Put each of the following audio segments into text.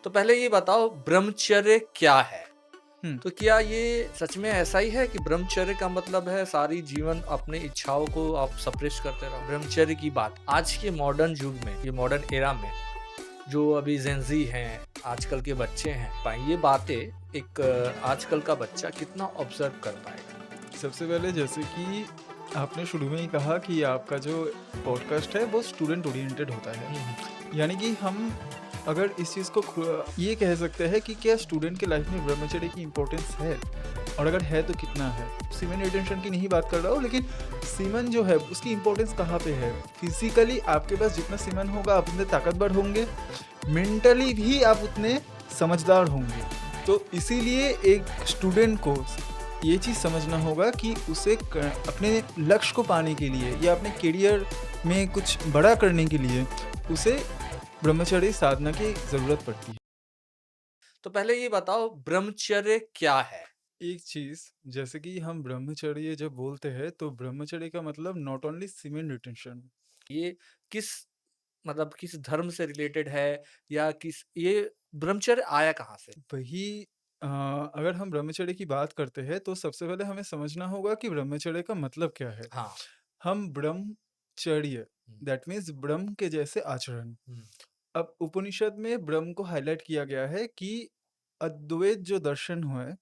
तो पहले ये बताओ ब्रह्मचर्य क्या है? हुँ। तो क्या ये सच में ऐसा ही है कि ब्रह्मचर्य का मतलब है सारी जीवन अपनी इच्छाओं को आप सप्रेस करते रहो? ब्रह्मचर्य की बात आज के मॉडर्न युग में, ये मॉडर्न एरा में जो अभी जेन ज़ी हैं, आजकल के बच्चे हैं, ये बातें एक आजकल का बच्चा कितना ऑब्ज़र्व कर पाएगा? सबसे पहले जैसे कि आपने शुरू में ही कहा कि आपका जो पॉडकास्ट है वो स्टूडेंट ओरिएंटेड होता है। हुँ, हुँ। यानी कि हम अगर इस चीज़ को ये कह सकते हैं कि क्या स्टूडेंट के लाइफ में ब्रह्मचर्य की इम्पोर्टेंस है? और अगर है तो कितना है? सीमेन रिटेंशन की नहीं बात कर रहा हूँ, लेकिन सीमन जो है उसकी इम्पोर्टेंस कहाँ पे है? फिज़िकली आपके पास जितना सीमन होगा आप उतने ताकतवर होंगे, मेंटली भी आप उतने समझदार होंगे। तो इसीलिए एक स्टूडेंट को ये चीज़ समझना होगा कि उसे अपने लक्ष्य को पाने के लिए या अपने करियर में कुछ बड़ा करने के लिए उसे ब्रह्मचर्य साधना की ज़रूरत पड़ती है। तो पहले ये बताओ ब्रह्मचर्य क्या है? एक चीज़ जैसे कि हम ब्रह्मचर्य जब बोलते हैं तो ब्रह्मचर्य का मतलब नॉट ओनली सीमेन रिटेंशन। ये किस किस धर्म से रिलेटेड है या किस ये ब्रह्मचर्य आया कहाँ से? वही अगर हम ब्रह्मचर्य की बात करते हैं तो सबसे पहले हमें समझना होगा कि ब्रह्मचर्य का मतलब क्या है। हाँ। हम ब्रह्मचर्य हुँ, दैट मीन्स ब्रह्म के जैसे आचरण। हुँ, अब उपनिषद में ब्रह्म को हाईलाइट किया गया है कि अद्वैत जो दर्शन है,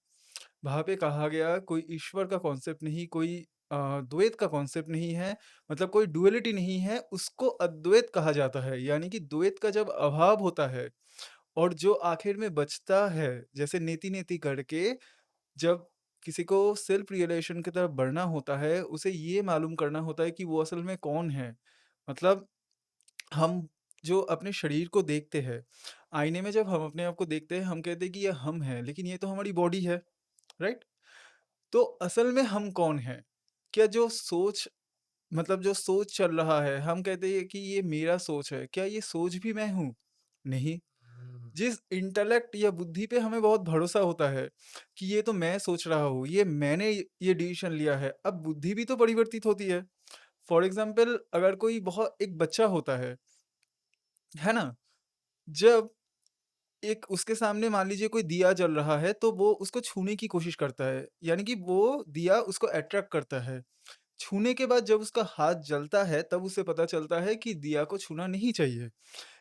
वहाँ पे कहा गया कोई ईश्वर का कॉन्सेप्ट नहीं, कोई द्वैत का कॉन्सेप्ट नहीं है, मतलब कोई डुअलिटी नहीं है, उसको अद्वैत कहा जाता है। यानी कि द्वैत का जब अभाव होता है और जो आखिर में बचता है, जैसे नेति-नेति करके जब किसी को सेल्फ रियलाइज़ेशन की तरफ बढ़ना होता है, उसे ये मालूम करना होता है कि वो असल में कौन है। मतलब हम जो अपने शरीर को देखते हैं, आईने में जब हम अपने आप को देखते हैं, हम कहते हैं कि ये हम हैं, लेकिन ये तो हमारी बॉडी है, राइट? तो असल में हम कौन हैं? क्या जो सोच मतलब जो सोच चल रहा है, हम कहते हैं कि ये मेरा सोच है, क्या ये सोच भी मैं हूँ? नहीं। हुँ। जिस इंटेलेक्ट या बुद्धि पे हमें बहुत भरोसा होता है कि ये तो मैं सोच रहा हूँ, ये मैंने ये डिसीज़न लिया है, अब बुद्धि भी तो परिवर्तित होती है। फॉर एग्ज़ाम्पल अगर कोई बहुत एक बच्चा होता है ना? जब एक उसके सामने मान लीजिए कोई दिया जल रहा है, तो वो उसको छूने की कोशिश करता है, यानी कि वो दिया उसको अट्रैक्ट करता है। छूने के बाद जब उसका हाथ जलता है, तब उसे पता चलता है कि दिया को छूना नहीं चाहिए।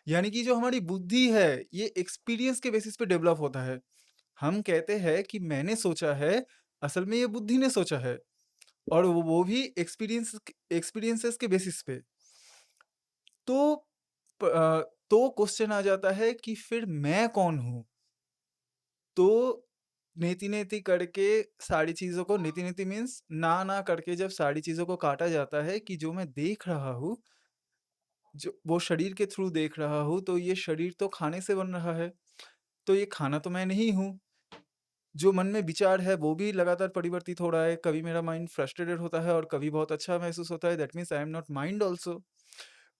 यानी कि जो हमारी बुद्धि है, ये एक्सपीरियंस के बेसिस पे डेवलप होता है। हम कहते हैं कि मैंने सोचा है, असल में ये बुद्धि ने सोचा है और वो भी एक्सपीरियंसेस के बेसिस पे। तो तो क्वेश्चन आ जाता है कि फिर मैं कौन हूँ? तो नेति-नेति करके सारी चीज़ों को नेति-नेति मीन्स ना करके जब सारी चीज़ों को काटा जाता है कि जो मैं देख रहा हूँ, जो वो शरीर के थ्रू देख रहा हूँ, तो ये शरीर तो खाने से बन रहा है, तो ये खाना तो मैं नहीं हूँ। जो मन में विचार है वो भी लगातार परिवर्तित हो रहा है, कभी मेरा माइंड फ्रस्ट्रेटेड होता है और कभी बहुत अच्छा महसूस होता है, that means I am not mind also.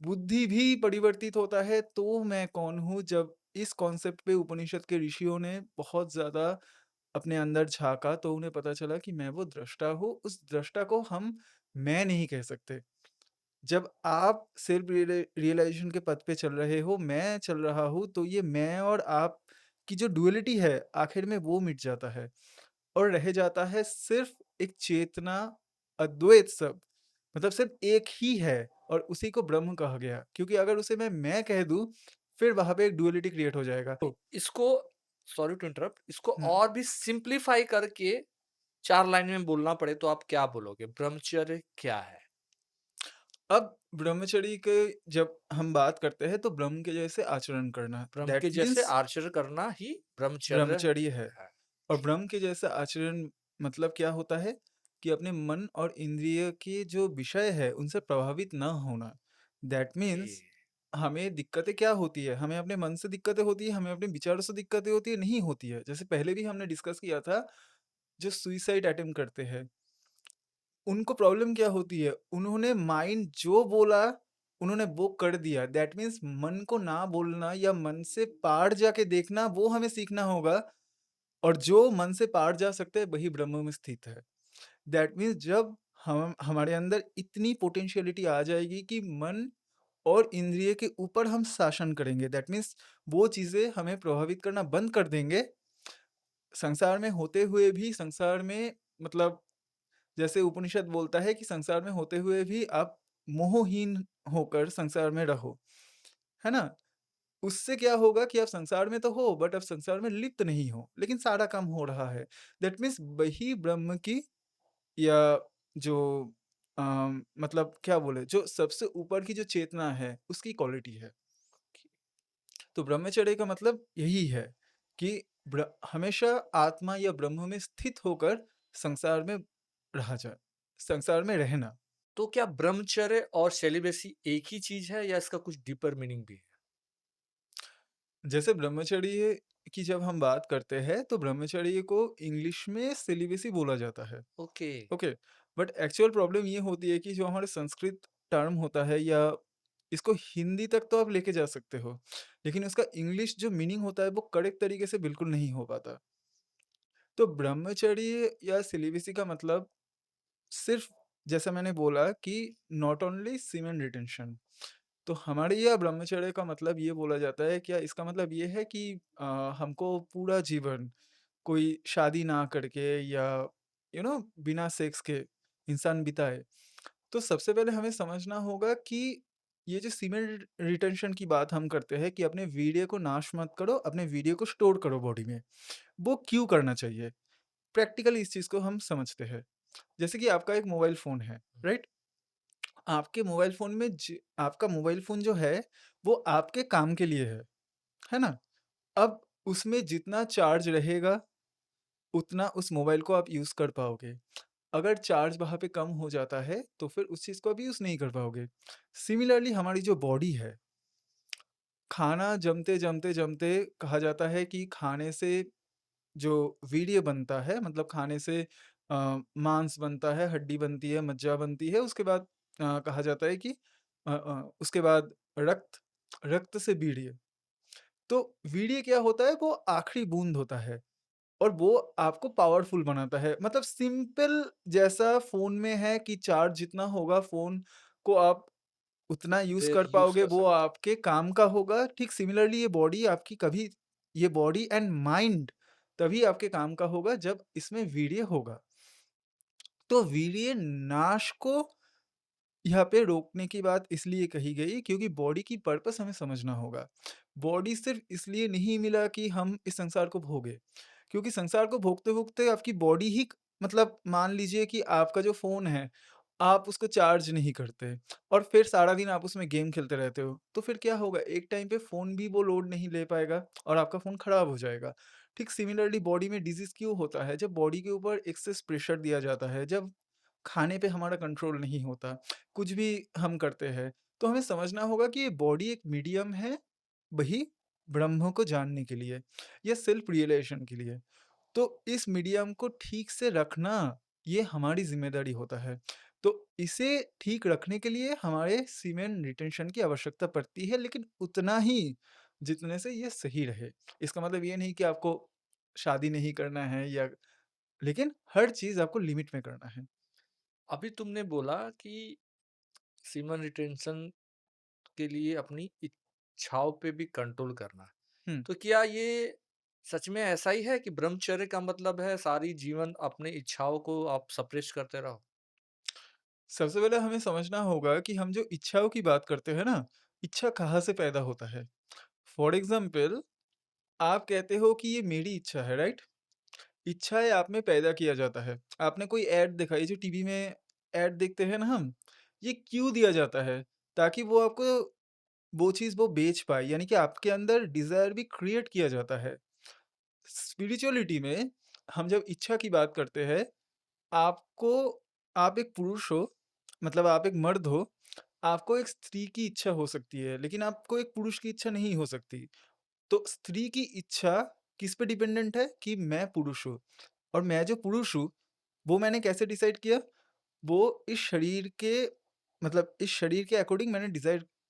बुद्धि भी परिवर्तित होता है, तो मैं कौन हूँ? जब इस कॉन्सेप्ट पे उपनिषद के ऋषियों ने बहुत ज़्यादा अपने अंदर झाँका तो उन्हें पता चला कि मैं वो दृष्टा हूँ, उस दृष्टा को हम मैं नहीं कह सकते। जब आप सेल्फ रियलाइज़ेशन के पथ पे चल रहे हो, मैं चल रहा हूँ, तो ये मैं और आप की जो डुअलिटी है, आखिर में वो मिट जाता है और रह जाता है सिर्फ़ एक चेतना, अद्वैत सब। मतलब सिर्फ़ एक ही है और उसी को ब्रह्म कहा गया। क्योंकि अगर उसे मैं कह दूँ, फिर वहाँ पे एक डुअलिटी क्रिएट हो जाएगा। तो इसको सॉरी टू इंटरप्ट इसको हुँ, और भी सिम्प्लीफाई करके 4 लाइन में बोलना पड़े तो आप क्या बोलोगे? ब्रह्मचर्य क्या है? अब ब्रह्मचर्य के जब हम बात करते हैं, तो ब्रह्म के जैसे आचरण करना, ब्रह्म दैट के जैसे मीन्स आचरण करना ही ब्रह्मचर्य ब्रह्मचर्य है। है। और ब्रह्म के जैसा आचरण मतलब क्या होता है कि अपने मन और इंद्रिय के जो विषय है उनसे प्रभावित ना होना। That okay. मीन्स हमें दिक्कतें क्या होती है, हमें अपने मन से दिक्कतें होती है, हमें अपने विचारों से दिक्कतें होती है, नहीं होती है। जैसे पहले भी हमने डिस्कस किया था, जो सुइसाइड अटेम्प्ट करते हैं उनको प्रॉब्लम क्या होती है, उन्होंने माइंड जो बोला उन्होंने वो कर दिया। दैट मीन्स मन को ना बोलना या मन से पार जाके देखना वो हमें सीखना होगा। और जो मन से पार जा सकता है वही ब्रह्म में स्थित है। दैट मीन्स जब हम हमारे अंदर इतनी पोटेंशियलिटी आ जाएगी कि मन और इंद्रिय के ऊपर हम शासन करेंगे। दैट मीन्स वो चीज़ें हमें प्रभावित करना बंद कर देंगे। संसार में होते हुए भी संसार में मतलब जैसे उपनिषद बोलता है कि संसार में होते हुए भी आप मोहहीन होकर संसार में रहो, है ना? उससे क्या होगा कि आप संसार में तो हो बट आप संसार में लिप्त नहीं हो, लेकिन सारा काम हो रहा है। दैट मीन्स वही ब्रह्म की या जो मतलब क्या बोले जो सबसे ऊपर की जो चेतना है उसकी क्वालिटी है। तो ब्रह्मचर्य का मतलब यही है कि हमेशा आत्मा या ब्रह्म में स्थित होकर संसार में रहा जाए, संसार में रहना। तो क्या ब्रह्मचर्य और सेलिबेसी एक ही चीज़ है या इसका कुछ डीपर मीनिंग भी है? जैसे ब्रह्मचर्य की जब हम बात करते हैं तो ब्रह्मचर्य को इंग्लिश में सिलिबसी बोला जाता है। Okay. Okay, but actual problem ये होती है कि जो हमारे संस्कृत टर्म होता है या इसको हिंदी तक तो आप लेके जा सकते हो, लेकिन उसका इंग्लिश जो मीनिंग होता है वो करेक्ट तरीके से बिल्कुल नहीं हो पाता। तो ब्रह्मचर्य या सिलिबसी का मतलब सिर्फ जैसा मैंने बोला कि नॉट ओनली सीमेन रिटेंशन। तो हमारे यहाँ ब्रह्मचर्य का मतलब ये बोला जाता है, क्या इसका मतलब ये है कि हमको पूरा जीवन कोई शादी ना करके या बिना सेक्स के इंसान बिताए। तो सबसे पहले हमें समझना होगा कि ये जो सीमेन रिटेंशन की बात हम करते हैं कि अपने वीर्य को नाश मत करो, अपने वीर्य को स्टोर करो बॉडी में, वो क्यों करना चाहिए? प्रैक्टिकली इस चीज़ को हम समझते हैं। जैसे कि आपका एक मोबाइल फ़ोन है, राइट? आपके मोबाइल फ़ोन में आपका मोबाइल फ़ोन जो है, वो आपके काम के लिए है ना? अब उसमें जितना चार्ज रहेगा, उतना उस मोबाइल को आप यूज़ कर पाओगे। अगर चार्ज वहाँ पे कम हो जाता है, तो फिर उस चीज़ को आप यूज़ नहीं कर पाओगे। सिमिलरली हमारी जो बॉडी है, खाना जमते-जमते-जमते कहा जाता है कि खाने से जो वीर्य बनता है मतलब खाने से मांस बनता है, हड्डी बनती है, मज्जा बनती है, उसके बाद कहा जाता है कि उसके बाद रक्त से वीर्य। तो वीर्य क्या होता है? वो आखिरी बूँद होता है और वो आपको पावरफुल बनाता है। मतलब सिंपल जैसा फ़ोन में है कि चार्ज जितना होगा फ़ोन को आप उतना यूज़ फिर कर यूज़ पाओगे, कर वो सकते हैं। आपके काम का होगा। ठीक सिमिलरली ये बॉडी एंड माइंड तभी आपके काम का होगा जब इसमें वीर्य होगा। तो वीर्य नाश को यहाँ पे रोकने की बात इसलिए कही गई क्योंकि बॉडी की पर्पस हमें समझना होगा। बॉडी सिर्फ़ इसलिए नहीं मिला कि हम इस संसार को भोगें, क्योंकि संसार को भोगते-भोगते आपकी बॉडी ही मतलब मान लीजिए कि आपका जो फ़ोन है, आप उसको चार्ज नहीं करते और फिर सारा दिन आप उसमें गेम खेलते रहते हो, तो फिर क्या होगा? एक टाइम पे फ़ोन भी वो लोड नहीं ले पाएगा और आपका फ़ोन खराब हो जाएगा। ठीक सिमिलरली बॉडी में डिज़ीज़ क्यों होता है? जब बॉडी के ऊपर एक्सेस प्रेशर दिया जाता है, जब खाने पे हमारा कंट्रोल नहीं होता, कुछ भी हम करते हैं, तो हमें समझना होगा कि ये बॉडी एक मीडियम है, वही ब्रह्म को जानने के लिए या सेल्फ रियलाइज़ेशन के लिए। तो इस मीडियम को ठीक से रखना, ये हमारी ज़िम्मेदारी होता है। तो इसे ठीक रखने के लिए हमारे सीमेन रिटेंशन की आवश्यकता पड़ती है, लेकिन उतना ही जितने से ये सही रहे। इसका मतलब ये नहीं कि आपको शादी नहीं करना है या लेकिन हर चीज़ आपको लिमिट में करना है। अभी तुमने बोला कि सीमन रिटेंशन के लिए अपनी इच्छाओं पे भी कंट्रोल करना। हुँ। तो क्या ये सच में ऐसा ही है कि ब्रह्मचर्य का मतलब है सारी जीवन अपनी इच्छाओं को आप सप्रेस करते रहो? सबसे पहले हमें समझना होगा कि हम जो इच्छाओं की बात करते हैं ना, इच्छा कहाँ से पैदा होता है? फॉर एग्ज़ाम्पल आप कहते हो कि ये मेरी इच्छा है, राइट? इच्छाएँ आप में पैदा किया जाता है। आपने कोई ऐड देखा, ये जो टीवी में ऐड देखते हैं ना हम, ये क्यों दिया जाता है? ताकि वो आपको वो चीज़ वो बेच पाए, यानी कि आपके अंदर डिज़ायर भी क्रिएट किया जाता है। स्पिरिचुअलिटी में हम जब इच्छा की बात करते हैं, आपको आप एक पुरुष हो, मतलब आप एक मर्द हो, आपको एक स्त्री की इच्छा हो सकती है, लेकिन आपको एक पुरुष की इच्छा नहीं हो सकती। तो स्त्री की इच्छा किस पे डिपेंडेंट है कि मैं पुरुष हूँ और मैं जो पुरुष हूँ, वो मैंने कैसे डिसाइड किया? वो इस शरीर के अकॉर्डिंग मैंने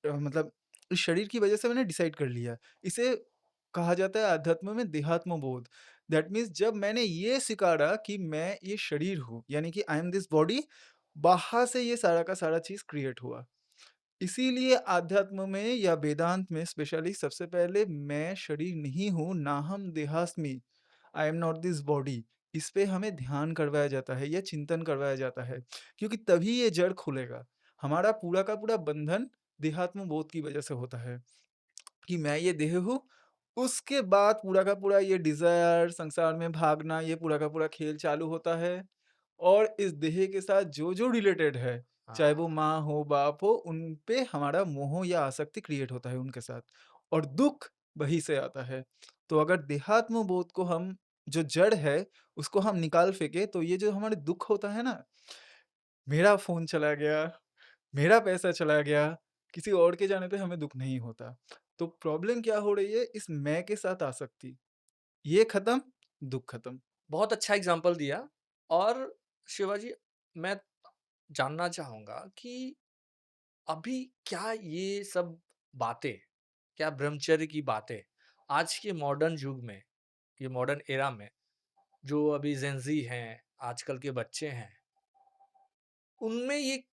मतलब इस शरीर की वजह से मैंने डिसाइड कर लिया। इसे कहा जाता है अध्यात्म में देहात्म बोध। दैट मीन्स जब मैंने ये स्वीकारा कि मैं ये शरीर हूँ, यानी कि आई एम दिस बॉडी, वहाँ से ये सारा का सारा चीज़ क्रिएट हुआ। इसीलिए आध्यात्म में या वेदांत में स्पेशली सबसे पहले मैं शरीर नहीं हूँ, नाहम देहास्मि, I am not this body. इस पे हमें ध्यान करवाया जाता है या चिंतन करवाया जाता है, क्योंकि तभी ये जड़ खुलेगा। हमारा पूरा का पूरा बंधन देहात्म बोध की वजह से होता है कि मैं ये देह हूँ, उसके बाद पूरा का पूरा ये डिज़ायर, संसार में भागना, ये पूरा का पूरा खेल चालू होता है। और इस देह के साथ जो-जो रिलेटेड है, चाहे वो हाँ। माँ हो, बाप हो, उन पे हमारा मोह या आसक्ति क्रिएट होता है उनके साथ, और दुःख वहीं से आता है। तो अगर देहात्म बोध को हम, जो जड़ है, उसको हम निकाल फेंके, तो ये जो हमारे दुःख होता है ना, मेरा फ़ोन चला गया, मेरा पैसा चला गया, किसी और के जाने पे हमें दुःख नहीं होता। तो प्रॉब्लम क्या हो रही है, इस मैं के साथ आसक्ति, ये खत्म, दुःख खत्म। बहुत अच्छा एग्ज़ाम्पल दिया। और शिवाजी, मैं जानना चाहूँगा कि अभी क्या ये सब बातें, क्या ब्रह्मचर्य की बातें आज के मॉडर्न युग में, ये मॉडर्न एरा में, जो अभी जेन ज़ी हैं, आजकल के बच्चे हैं, उनमें ये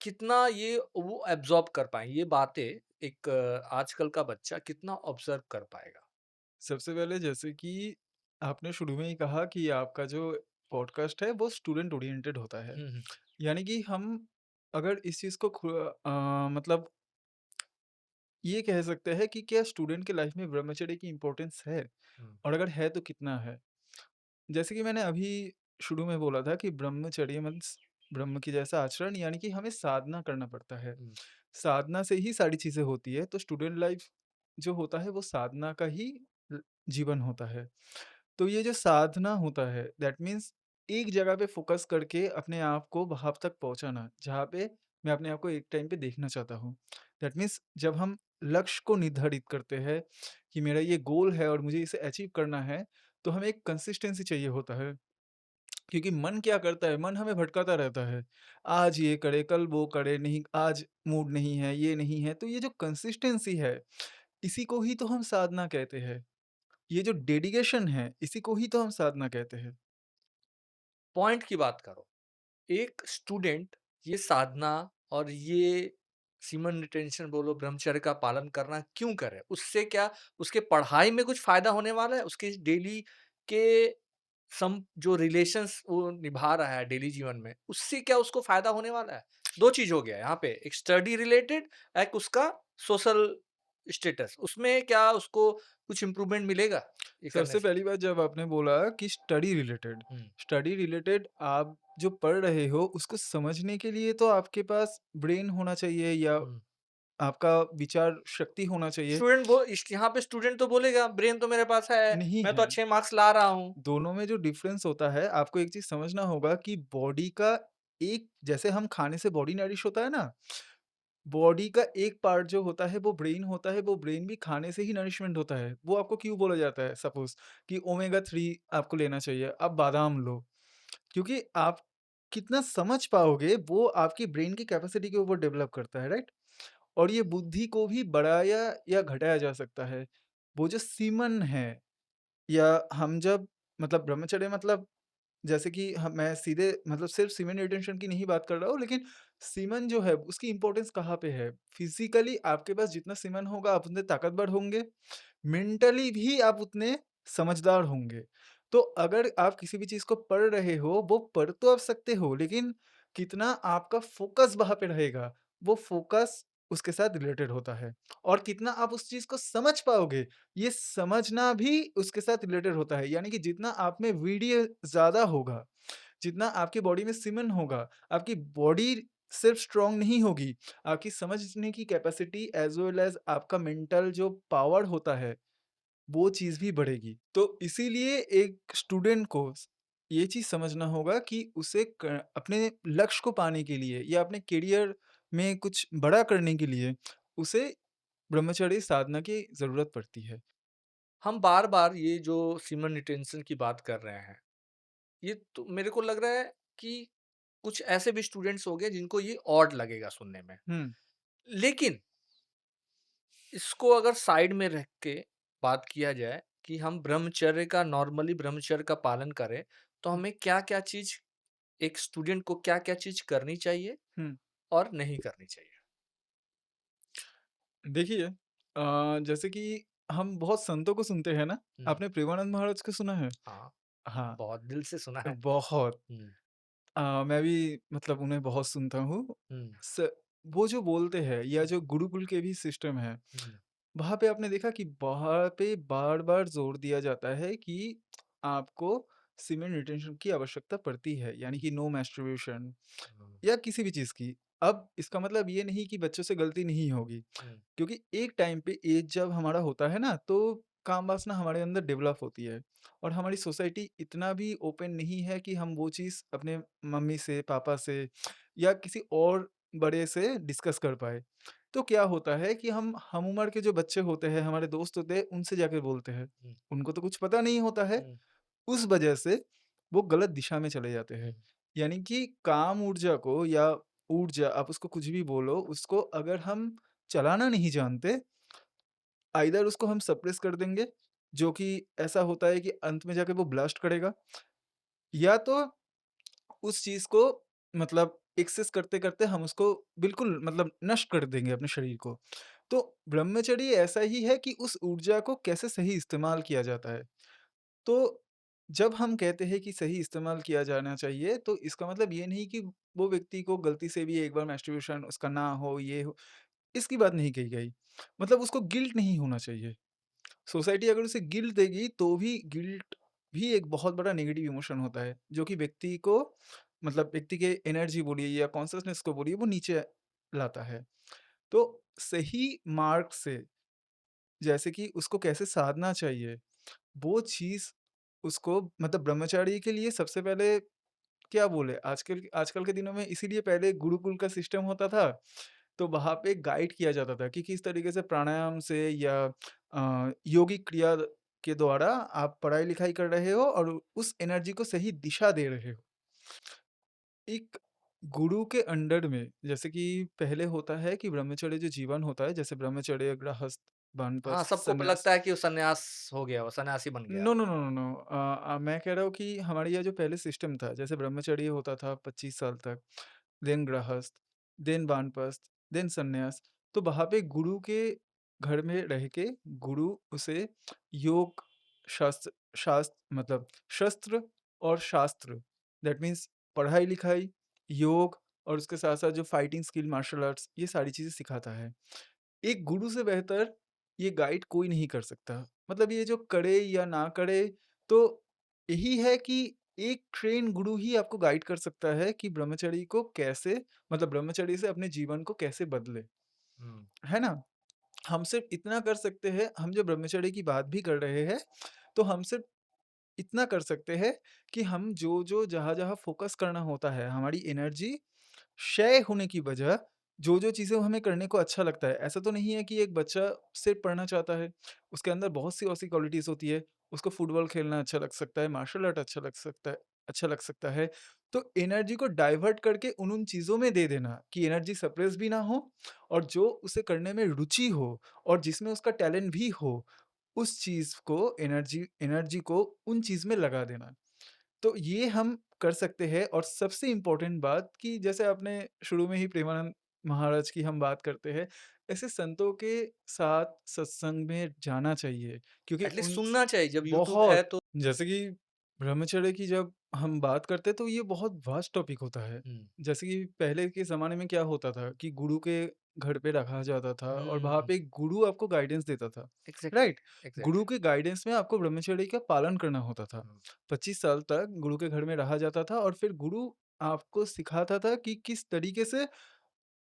कितना ये वो एब्ज़ॉर्ब कर पाएँ, ये बातें एक आजकल का बच्चा कितना ऑब्ज़र्व कर पाएगा? सबसे पहले जैसे कि आपने शुरू में ही कहा कि आपका जो पॉडकास्ट है वो स्टूडेंट ओरिएंटेड होता है। हुँ, हुँ, यानी कि हम अगर इस चीज़ को मतलब ये कह सकते हैं कि क्या स्टूडेंट के लाइफ में ब्रह्मचर्य की इम्पोर्टेंस है? हुँ, और अगर है तो कितना है? जैसे कि मैंने अभी शुरू में बोला था कि ब्रह्मचर्य मीन्स ब्रह्म की जैसा आचरण, यानी कि हमें साधना करना पड़ता है। हुँ। साधना से ही सारी चीज़ें होती है, तो स्टूडेंट लाइफ जो होता है वो साधना का ही जीवन होता है। तो ये जो साधना होता है, दैट मीन्स एक जगह पे फोकस करके अपने आप को वहां तक पहुंचाना जहाँ पे मैं अपने आप को एक टाइम पे देखना चाहता हूँ। दैट मीन्स जब हम लक्ष्य को निर्धारित करते हैं कि मेरा ये गोल है और मुझे इसे अचीव करना है, तो हमें एक कंसिस्टेंसी चाहिए होता है। क्योंकि मन क्या करता है, मन हमें भटकाता रहता है, आज ये करे कल वो करे, नहीं आज मूड नहीं है, ये नहीं है। तो ये जो कंसिस्टेंसी है, इसी को ही तो हम साधना कहते हैं। ये जो डेडिकेशन है, इसी को ही तो हम साधना कहते हैं। पॉइंट की बात करो। एक स्टूडेंट ये साधना और ये सीमन रिटेंशन बोलो, ब्रह्मचर्य का पालन करना क्यों करे? उससे क्या उसके पढ़ाई में कुछ फ़ायदा होने वाला है? उसके डेली के जो रिलेशंस वो निभा रहा है डेली जीवन में, उससे क्या उसको फ़ायदा होने वाला है? 2 चीज़ हो गया यहाँ पे, एक स्टडी रिलेटेड, एक उसका सोशल स्टेटस। उसमें क्या उसको कुछ इम्प्रूवमेंट मिलेगा ये करने सबसे से? पहली बात जब आपने बोला कि हुँ, स्टडी रिलेटेड आप जो पढ़ रहे हो उसको समझने के लिए तो आपके पास ब्रेन होना चाहिए या हुँ। आपका विचार शक्ति होना चाहिए। स्टूडेंट बो इस यहाँ पे स्टूडेंट तो बोलेगा ब्रेन तो मेरे पास है, नहीं मैं तो है। अच्छे मार्क्स ला रहा हूँ। दोनों में जो डिफरेंस होता है, आपको एक चीज़ समझना होगा कि बॉडी का एक, जैसे हम खाने से बॉडी नरिश होता है ना, बॉडी का एक पार्ट जो होता है वो ब्रेन होता है, वो ब्रेन भी खाने से ही नरिशमेंट होता है। वो आपको क्यों बोला जाता है सपोज़ कि ओमेगा 3 आपको लेना चाहिए, आप बादाम लो। क्योंकि आप कितना समझ पाओगे वो आपकी ब्रेन की कैपेसिटी के ऊपर डेवलप करता है, राइट? और ये बुद्धि को भी बढ़ाया या घटाया जा सकता है। वो जो सीमन है, या हम जब मतलब ब्रह्मचर्य मतलब जैसे कि मैं सीधे मतलब सिर्फ सीमेन रिटेंशन की नहीं बात कर रहा हूँ, लेकिन सीमन जो है उसकी इंपॉर्टेंस कहाँ पे है? फिजिकली आपके पास जितना सीमन होगा आप उतने ताकतवर होंगे, मेंटली भी आप उतने समझदार होंगे। तो अगर आप किसी भी चीज़ को पढ़ रहे हो, वो पढ़ तो आप सकते हो, लेकिन कितना आपका फ़ोकस वहाँ पे रहेगा, वो फ़ोकस उसके साथ रिलेटेड होता है। और कितना आप उस चीज़ को समझ पाओगे, ये समझना भी उसके साथ रिलेटेड होता है। यानी कि जितना आप में वीर्य ज़्यादा होगा, जितना आपकी बॉडी में सीमन होगा, आपकी बॉडी सिर्फ स्ट्रॉन्ग नहीं होगी, आपकी समझने की कैपेसिटी एज़ वेल एज़ आपका मेंटल जो पावर होता है, वो चीज़ भी बढ़ेगी। तो इसीलिए एक स्टूडेंट को ये चीज़ समझना होगा कि उसे अपने लक्ष्य को पाने के लिए या अपने करियर में कुछ बड़ा करने के लिए उसे ब्रह्मचर्य साधना की ज़रूरत पड़ती है। हम बार-बार ये जो सीमन रिटेंशन की बात कर रहे हैं, ये तो मेरे को लग रहा है कि कुछ ऐसे भी स्टूडेंट्स होंगे जिनको ये ऑड लगेगा सुनने में। हुँ, लेकिन इसको अगर साइड में रख के बात किया जाए कि हम ब्रह्मचर्य का नॉर्मली ब्रह्मचर्य का पालन करें, तो हुँ, हमें क्या-क्या चीज़ एक स्टूडेंट को क्या-क्या चीज़ करनी चाहिए हुँ। और नहीं करनी चाहिए? देखिए जैसे कि हम बहुत संतों को सुनते हैं ना, हुँ, आपने प्रेमानंद महाराज को सुना है? हाँ, हाँ, बहुत दिल से सुना है। बहुत। हुँ, मैं भी मतलब उन्हें बहुत सुनता हूँ। हुँ, स वो जो बोलते हैं या जो गुरुकुल के भी सिस्टम है, हुँ, वहाँ पे आपने देखा कि वहाँ पे बार-बार ज़ोर दिया जाता है कि आपको सीमेंट रिटेंशन की आवश्यकता पड़ती है, यानी हुँ, कि नो मैस्टरबेशन हुँ, या किसी भी चीज़ की। अब इसका मतलब ये नहीं कि बच्चों से गलती नहीं होगी, हुँ, क्योंकि एक टाइम पे एज जब हमारा होता है ना, तो काम वासना हमारे अंदर डेवलप होती है और हमारी सोसाइटी इतना भी ओपन नहीं है कि हम वो चीज़ अपने मम्मी से, पापा से या किसी और बड़े से डिस्कस कर पाएँ। तो क्या होता है कि हम उम्र के जो बच्चे होते हैं, हमारे दोस्त होते हैं, उनसे जाके बोलते हैं। हुँ, उनको तो कुछ पता नहीं होता है, हुँ, उस वजह से वो गलत दिशा में चले जाते हैं। हुँ, यानी कि काम ऊर्जा को या ऊर्जा आप उसको कुछ भी बोलो, उसको अगर हम चलाना नहीं जानते, आइदर उसको हम सप्रेस कर देंगे, जो कि ऐसा होता है कि अंत में जाके वो ब्लास्ट करेगा, या तो उस चीज़ को मतलब एक्सेस करते-करते हम उसको बिल्कुल मतलब नष्ट कर देंगे अपने शरीर को। तो ब्रह्मचर्य ऐसा ही है कि उस ऊर्जा को कैसे सही इस्तेमाल किया जाता है। तो जब हम कहते हैं कि सही इस्तेमाल किया जाना चाहिए, तो इसका मतलब ये नहीं कि वो व्यक्ति को गलती से भी एक बार मैस्टरबेशन उसका ना हो, ये हो, इसकी बात नहीं कही गई। मतलब उसको गिल्ट नहीं होना चाहिए। सोसाइटी अगर उसे गिल्ट देगी, तो भी गिल्ट भी एक बहुत बड़ा नेगेटिव इमोशन होता है, जो कि व्यक्ति को मतलब व्यक्ति के एनर्जी बोलिए या कॉन्शसनेस को बोलिए, वो नीचे लाता है। तो सही मार्ग से जैसे कि उसको कैसे साधना चाहिए, वो चीज़ उसको मतलब ब्रह्मचारी के लिए सबसे पहले क्या बोले आजकल आजकल के दिनों में इसीलिए पहले गुरुकुल का सिस्टम होता था, तो वहाँ पे गाइड किया जाता था कि किस तरीके से प्राणायाम से या योगिक क्रिया के द्वारा आप पढ़ाई-लिखाई कर रहे हो और उस एनर्जी को सही दिशा दे रहे हो। एक गुरु के अंडर में जैसे कि पहले होता है कि ब्रह्मचर्य जो जीवन होता है, जैसे ब्रह्मचर्य, गृहस्थ, हाँ, वानप्रस्थ, सबको सन्यास। लगता है कि वो सन्यास हो गया, वो सन्यासी बन गया। No, no, no, no, no. मैं कह रहा हूँ कि हमारे यहाँ जो पहले सिस्टम था, जैसे ब्रह्मचर्य होता था 25 साल तक, देन गृहस्थ, देन वानप्रस्थ, देन सन्यास। तो वहाँ पे गुरु के घर में रह के गुरु उसे योग, शास्त्र मतलब शस्त्र और शास्त्र, दैट मीन्स पढ़ाई-लिखाई, योग और उसके साथ-साथ जो फाइटिंग स्किल, मार्शल आर्ट्स, ये सारी चीज़ें सिखाता है। एक गुरु से बेहतर ये गाइड कोई नहीं कर सकता। मतलब ये जो करे या ना करे, तो यही है कि एक ट्रेन्ड गुरु ही आपको गाइड कर सकता है कि ब्रह्मचर्य को कैसे मतलब ब्रह्मचर्य से अपने जीवन को कैसे बदले, हुँ, है ना? हम सिर्फ़ इतना कर सकते हैं, हम जो ब्रह्मचर्य की बात भी कर रहे हैं, तो हम सिर्फ़ इतना कर सकते हैं कि हम जो-जो, जहाँ-जहाँ फ़ोकस करना होता है, हमारी एनर्जी क्षय होने की वजह जो-जो चीज़ें हमें करने को अच्छा लगता है, ऐसा तो नहीं है कि एक बच्चा सिर्फ़ पढ़ना चाहता है, उसके अंदर बहुत सी ऐसी क्वालिटीज़ होती है, उसको फुटबॉल खेलना अच्छा लग सकता है, मार्शल आर्ट अच्छा लग सकता है। तो एनर्जी को डाइवर्ट करके उन-उन चीज़ों में दे देना कि एनर्जी सप्रेस भी ना हो और जो उसे करने में रुचि हो और जिसमें उसका टैलेंट भी हो, उस चीज़ को एनर्जी एनर्जी को उन चीज़ में लगा देना। तो ये हम कर सकते हैं और सबसे इम्पोर्टेंट बात कि जैसे आपने शुरू में ही प्रेमानंद महाराज की हम बात करते हैं, ऐसे संतों के साथ सत्संग में जाना चाहिए क्योंकि एटलीस्ट उन सुनना चाहिए जब यूट्यूब है बहुत तो। जैसे कि ब्रह्मचर्य की जब हम बात करते हैं तो ये बहुत वास्ट टॉपिक होता है। हुँ, जैसे कि पहले के ज़माने में क्या होता था कि गुरु के घर पे रखा जाता था और वहाँ हुँ, पे गुरु आपको गाइडेंस देता था, एग्ज़ैक्टली, राइट? गुरु एग्ज़ैक्टली। के गाइडेंस में आपको ब्रह्मचर्य का पालन करना होता था। हुँ, 25 साल तक गुरु के घर में रहा जाता था और फिर गुरु आपको सिखाता था कि किस तरीके से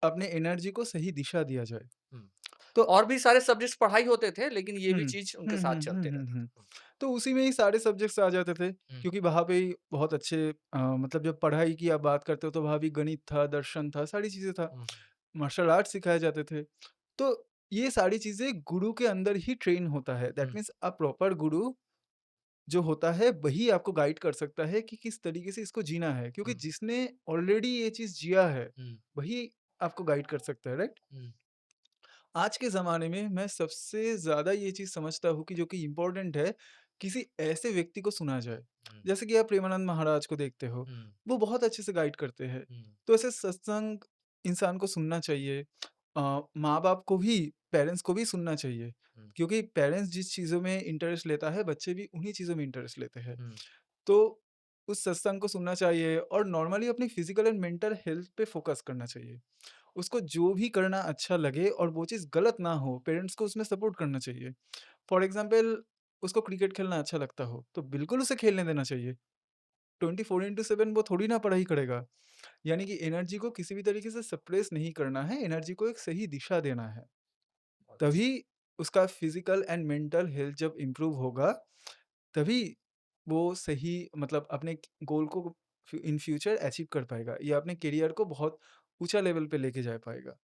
अपने एनर्जी को सही दिशा दिया जाए। हुँ। तो और भी सारे सब्जेक्ट्स पढ़ाई होते थे, लेकिन ये हुँ। भी चीज़ उनके हुँ, साथ हुँ, हुँ, चलते हुँ, रहता हुँ। था। तो उसी में ही सारे सब्जेक्ट्स आ जाते थे हुँ, क्योंकि वहाँ पे ही बहुत अच्छे मतलब जब पढ़ाई की आप बात करते हो तो वहाँ भी गणित था, दर्शन था, सारी चीज़ें था। हुँ, मार्शल आर्ट सिखाए जाते थे। तो ये सारी चीज़ें गुरु के अंदर ही ट्रेन होता है। That hmm, means a proper गुरु जो होता है वही आपको गाइड कर सकता है कि किस तरीके से इसको जीना है। क्योंकि हुँ, जिसने ऑलरेडी ये चीज़ जिया है, हुँ, वही आपको गाइड कर सकता है, राइट? हुँ, आज के ज़माने में मैं सबसे ज़्यादा ये चीज़ समझता हूँ कि जो कि इम्पोर्टेंट है, किसी ऐसे व्यक्ति को सुना जाए। हुँ, जैसे कि आप प्रेमानंद महाराज को देखते हो, हुँ, वो बहुत अच्छे से गाइड करते हैं। हुँ, तो ऐसे सत्संग इंसान को सुनना चाहिए। माँ-बाप को भी पेरेंट्स को भी सुनना चाहिए, हुँ, क्योंकि पेरेंट्स जिस चीज़ों में इंटरेस्ट लेता है, बच्चे भी उन्हीं चीज़ों में इंटरेस्ट लेते हैं। हुँ, तो उस सत्संग को सुनना चाहिए और नॉर्मली अपनी फिज़िकल एंड मेंटल हेल्थ पे फ़ोकस करना चाहिए। उसको जो भी करना अच्छा लगे और वो चीज़ गलत ना हो, पेरेंट्स को उसमें सपोर्ट करना चाहिए। फॉर एग्ज़ाम्पल उसको क्रिकेट खेलना अच्छा लगता हो, तो बिल्कुल उसे खेलने देना चाहिए। 24/7 वो थोड़ी ना पढ़ाई करेगा। यानी कि एनर्जी को किसी भी तरीके से सप्रेस नहीं करना है, एनर्जी को एक सही दिशा देना है। अच्छा। तभी उसका फिज़िकल एंड मेंटल हेल्थ जब इम्प्रूव होगा, तभी वो सही मतलब अपने गोल को इन फ्यूचर अचीव कर पाएगा या अपने करियर को बहुत ऊँचा लेवल पे लेके जा पाएगा।